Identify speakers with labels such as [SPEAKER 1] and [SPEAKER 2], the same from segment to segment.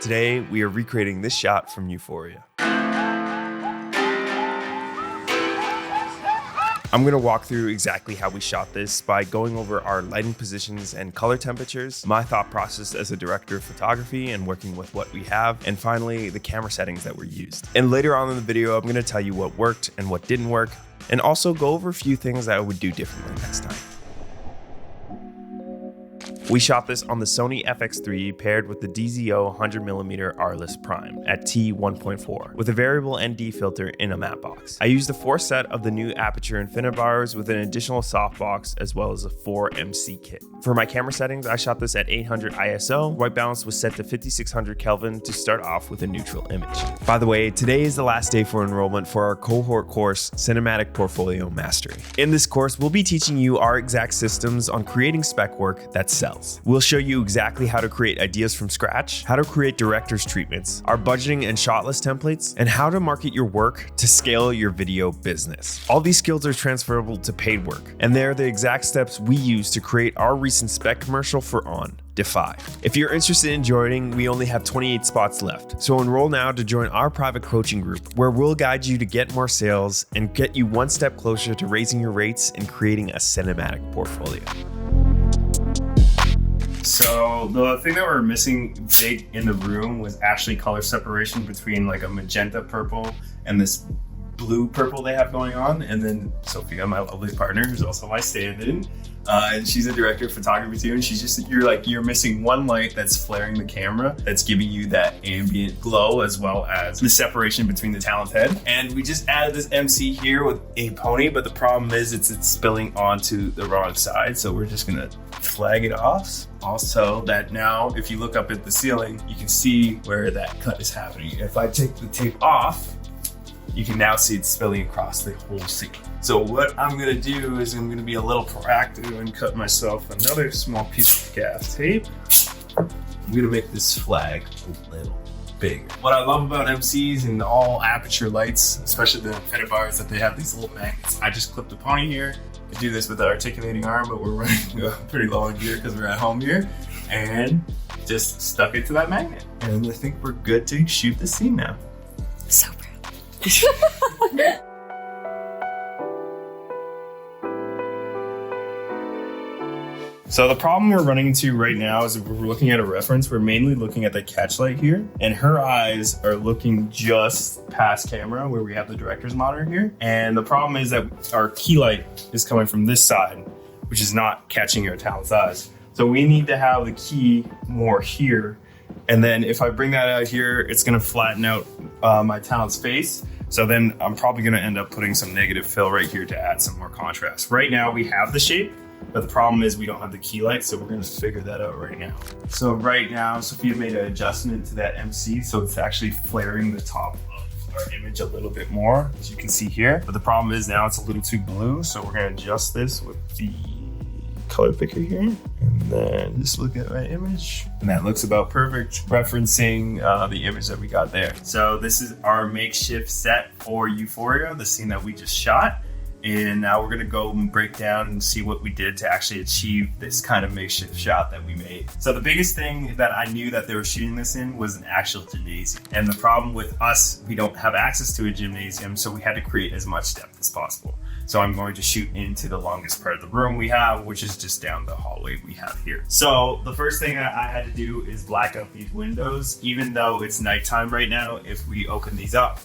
[SPEAKER 1] Today, we are recreating this shot from Euphoria. I'm going to walk through exactly how we shot this by going over our lighting positions and color temperatures, my thought process as a director of photography and working with what we have, and finally, the camera settings that were used. And later on in the video, I'm going to tell you what worked and what didn't work, and also go over a few things that I would do differently next time. We shot this on the Sony FX3 paired with the DZO 100mm Arles Prime at t1.4 with a variable ND filter in a matte box. I used the 4 set of the new aperture infinibars with an additional softbox as well as a 4 MC kit. For my camera settings, I shot this at 800 ISO. White balance was set to 5600 Kelvin to start off with a neutral image. By the way, today is the last day for enrollment for our cohort course, Cinematic Portfolio Mastery. In this course, we'll be teaching you our exact systems on creating spec work that sells. We'll show you exactly how to create ideas from scratch, how to create director's treatments, our budgeting and shot list templates, and how to market your work to scale your video business. All these skills are transferable to paid work, and they're the exact steps we use to create our recent spec commercial for On. Defy. If you're interested in joining, we only have 28 spots left. So enroll now to join our private coaching group where we'll guide you to get more sales and get you one step closer to raising your rates and creating a cinematic portfolio.
[SPEAKER 2] So the thing that we're missing big in the room was actually color separation between like a magenta purple and this blue purple they have going on. And then Sophia, my lovely partner, who's also my stand-in, and she's a director of photography too. And she's just, you're missing one light that's flaring the camera, that's giving you that ambient glow as well as the separation between the talent head. And we just added this MC here with a pony, but the problem is it's spilling onto the wrong side. So we're just gonna flag it off. Also, that now if you look up at the ceiling, you can see where that cut is happening. If I take the tape off, you can now see it spilling across the whole scene. So what I'm gonna do is I'm gonna be a little proactive and cut myself another small piece of gaff tape. I'm gonna make this flag a little bigger. What I love about MCs and all aperture lights, especially the infinibars, that they have these little magnets. I just clipped the pony here. I do this with the articulating arm, but we're running pretty low in gear because we're at home here, and just stuck it to that magnet. And I think we're good to shoot the scene now.
[SPEAKER 3] So proud.
[SPEAKER 2] So the problem we're running into right now is if we're looking at a reference, we're mainly looking at the catch light here, and her eyes are looking just past camera where we have the director's monitor here. And the problem is that our key light is coming from this side, which is not catching our talent's eyes. So we need to have the key more here. And then if I bring that out here, it's gonna flatten out my talent's face. So then I'm probably gonna end up putting some negative fill right here to add some more contrast. Right now we have the shape, but the problem is we don't have the key light, so we're gonna figure that out right now. So right now, Sophia made an adjustment to that MC, so it's actually flaring the top of our image a little bit more, as you can see here. But the problem is now it's a little too blue, so we're gonna adjust this with the color picker here, and then just look at my image, and that looks about perfect, referencing the image that we got there. So this is our makeshift set for Euphoria, the scene that we just shot. And now we're gonna go and break down and see what we did to actually achieve this kind of makeshift shot that we made. So the biggest thing that I knew that they were shooting this in was an actual gymnasium. And the problem with us, we don't have access to a gymnasium, so we had to create as much depth as possible. So I'm going to shoot into the longest part of the room we have, which is just down the hallway we have here. So the first thing that I had to do is black out these windows. Even though it's nighttime right now, if we open these up,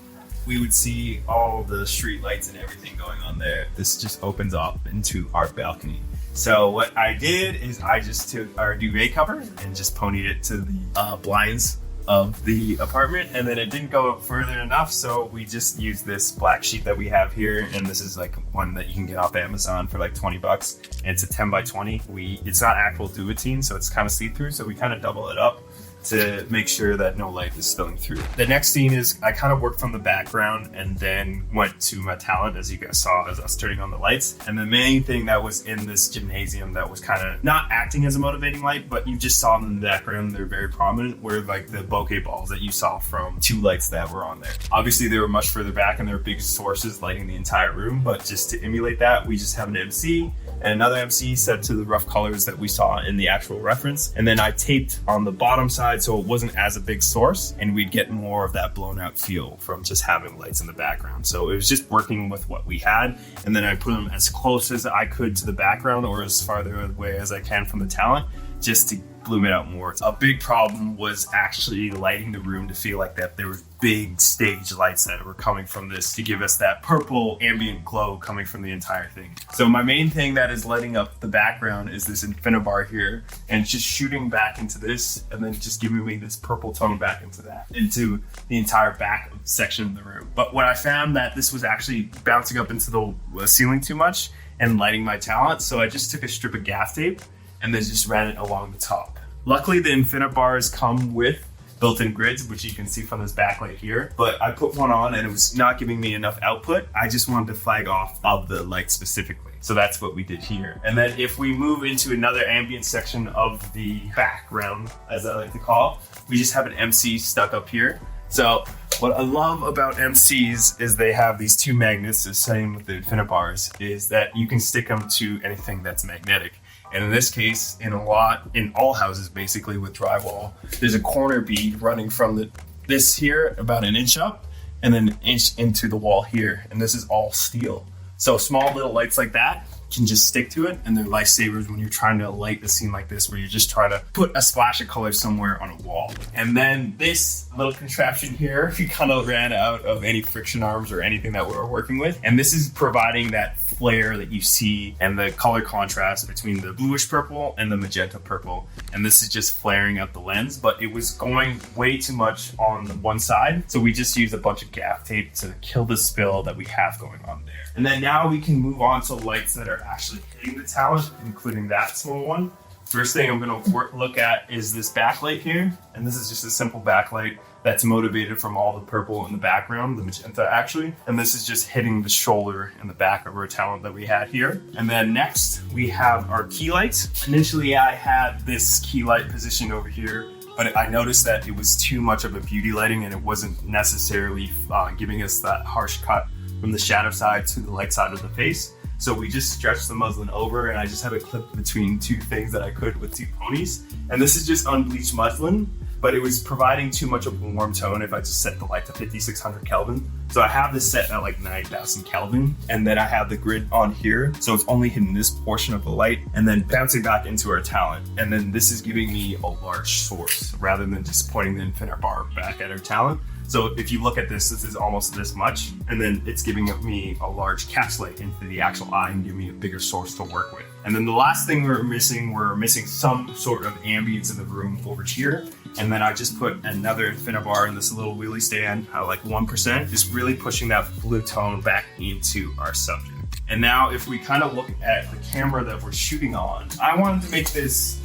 [SPEAKER 2] we would see all the street lights and everything going on there. This just opens up into our balcony. So what I did is I just took our duvet cover and just ponied it to the blinds of the apartment, and then it didn't go further enough, so we just used this black sheet that we have here, and this is like one that you can get off Amazon for like 20 bucks, and it's a 10 by 20. It's not actual duvetine, so it's kind of see-through, so we kind of double it up to make sure that no light is spilling through. The next scene is I kind of worked from the background and then went to my talent, as you guys saw, as us turning on the lights. And the main thing that was in this gymnasium that was kind of not acting as a motivating light, but you just saw them in the background, they're very prominent, were like the bokeh balls that you saw from 2 lights that were on there. Obviously they were much further back and they were big sources lighting the entire room, but just to emulate that, we just have an MC and another MC set to the rough colors that we saw in the actual reference. And then I taped on the bottom side side, so it wasn't as a big source, and we'd get more of that blown out feel from just having lights in the background. So it was just working with what we had, and then I put them as close as I could to the background or as farther away as I can from the talent, just to bloom it out more. A big problem was actually lighting the room to feel like that there were big stage lights that were coming from this to give us that purple ambient glow coming from the entire thing. So my main thing that is lighting up the background is this Infinibar here, and just shooting back into this and then just giving me this purple tone back into that, into the entire back section of the room. But when I found that this was actually bouncing up into the ceiling too much and lighting my talent, so I just took a strip of gaff tape and then just ran it along the top. Luckily, the Infinibars come with built-in grids, which you can see from this backlight here, but I put one on and it was not giving me enough output. I just wanted to flag off of the light specifically. So that's what we did here. And then if we move into another ambient section of the background, as I like to call, we just have an MC stuck up here. So what I love about MCs is they have these two magnets, the same with the Infinibars, is that you can stick them to anything that's magnetic. And in this case, in all houses basically with drywall, there's a corner bead running from this here about an inch up and then an inch into the wall here. And this is all steel. So small little lights like that can just stick to it, and they're lifesavers when you're trying to light a scene like this where you're just trying to put a splash of color somewhere on a wall. And then this little contraption here, we kind of ran out of any friction arms or anything that we were working with, and this is providing that flare that you see and the color contrast between the bluish purple and the magenta purple. And this is just flaring out the lens, but it was going way too much on one side, so we just used a bunch of gaff tape to kill the spill that we have going on there. And then now we can move on to lights that are actually hitting the talent, including that small one. First thing I'm going to look at is this backlight here, and this is just a simple backlight that's motivated from all the purple in the background, the magenta actually, and this is just hitting the shoulder and the back of our talent that we had here. And then next we have our key lights. Initially I had this key light positioned over here, but I noticed that it was too much of a beauty lighting and it wasn't necessarily giving us that harsh cut from the shadow side to the light side of the face. So we just stretched the muslin over, and I just had a clip between two things that I could with two ponies. And this is just unbleached muslin, but it was providing too much of a warm tone if I just set the light to 5600 Kelvin. So I have this set at like 9000 Kelvin, and then I have the grid on here, so it's only hitting this portion of the light and then bouncing back into our talent. And then this is giving me a large source rather than just pointing the Infinibar back at our talent. So if you look at this, this is almost this much, and then it's giving me a large catch light into the actual eye and giving me a bigger source to work with. And then the last thing we're missing some sort of ambience in the room over here. And then I just put another Infinibar in this little wheelie stand at like 1%, just really pushing that blue tone back into our subject. And now if we kind of look at the camera that we're shooting on, I wanted to make this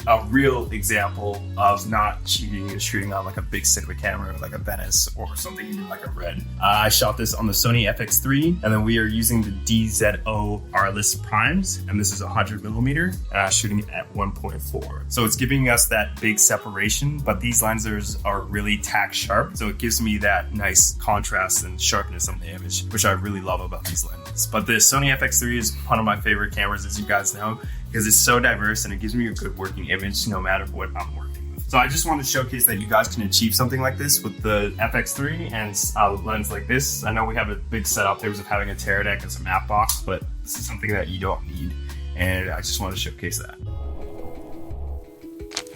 [SPEAKER 2] a real example of not cheating and shooting on like a big cinema camera, like a Venice or something even like a Red. I shot this on the Sony FX3, and then we are using the DZO Arles primes, and this is 100mm, shooting at 1.4. So it's giving us that big separation, but these lenses are really tack sharp, so it gives me that nice contrast and sharpness on the image, which I really love about these lenses. But the Sony FX3 is one of my favorite cameras, as you guys know, because it's so diverse and it gives me a good working image no matter what I'm working with. So I just wanted to showcase that you guys can achieve something like this with the FX3 and a lens like this. I know we have a big setup there of having a Teradek as a matte box, but this is something that you don't need, and I just want to showcase that.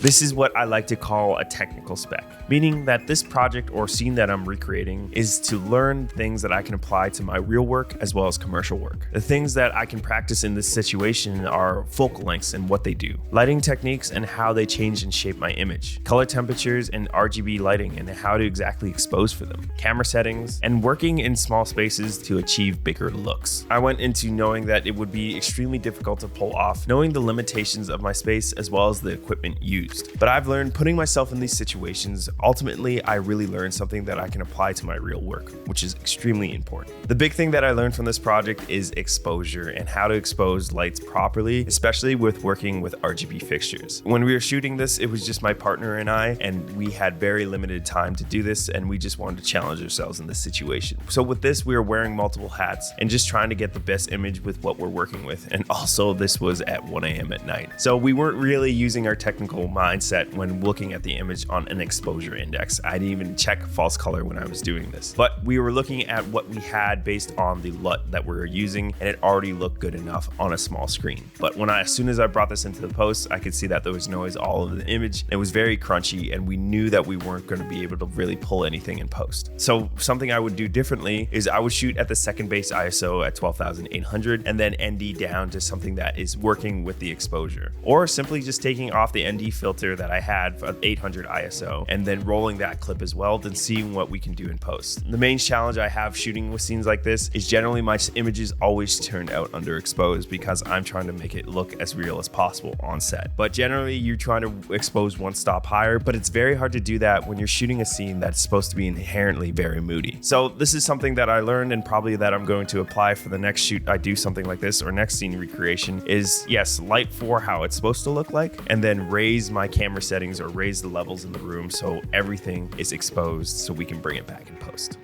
[SPEAKER 1] This is what I like to call a technical spec, meaning that this project or scene that I'm recreating is to learn things that I can apply to my real work as well as commercial work. The things that I can practice in this situation are focal lengths and what they do, lighting techniques and how they change and shape my image, color temperatures and RGB lighting and how to exactly expose for them, camera settings, and working in small spaces to achieve bigger looks. I went into knowing that it would be extremely difficult to pull off, knowing the limitations of my space as well as the equipment used. But I've learned putting myself in these situations, ultimately I really learned something that I can apply to my real work, which is extremely important. The big thing that I learned from this project is exposure and how to expose lights properly, especially with working with RGB fixtures. When we were shooting this, it was just my partner and I, and we had very limited time to do this, and we just wanted to challenge ourselves in this situation. So with this, we were wearing multiple hats and just trying to get the best image with what we're working with. And also this was at 1 a.m. at night. So we weren't really using our technical mind mindset when looking at the image on an exposure index. I didn't even check false color when I was doing this. But we were looking at what we had based on the LUT that we were using, and it already looked good enough on a small screen. But as soon as I brought this into the post, I could see that there was noise all over the image. It was very crunchy, and we knew that we weren't going to be able to really pull anything in post. So something I would do differently is I would shoot at the second base ISO at 12,800 and then ND down to something that is working with the exposure, or simply just taking off the ND filter that I had for 800 ISO and then rolling that clip as well, then seeing what we can do in post. The main challenge I have shooting with scenes like this is generally my images always turned out underexposed because I'm trying to make it look as real as possible on set. But generally you're trying to expose one stop higher, but it's very hard to do that when you're shooting a scene that's supposed to be inherently very moody. So this is something that I learned, and probably that I'm going to apply for the next shoot I do something like this, or next scene recreation, is yes, light for how it's supposed to look like, and then raise my camera settings or raise the levels in the room so everything is exposed so we can bring it back in post.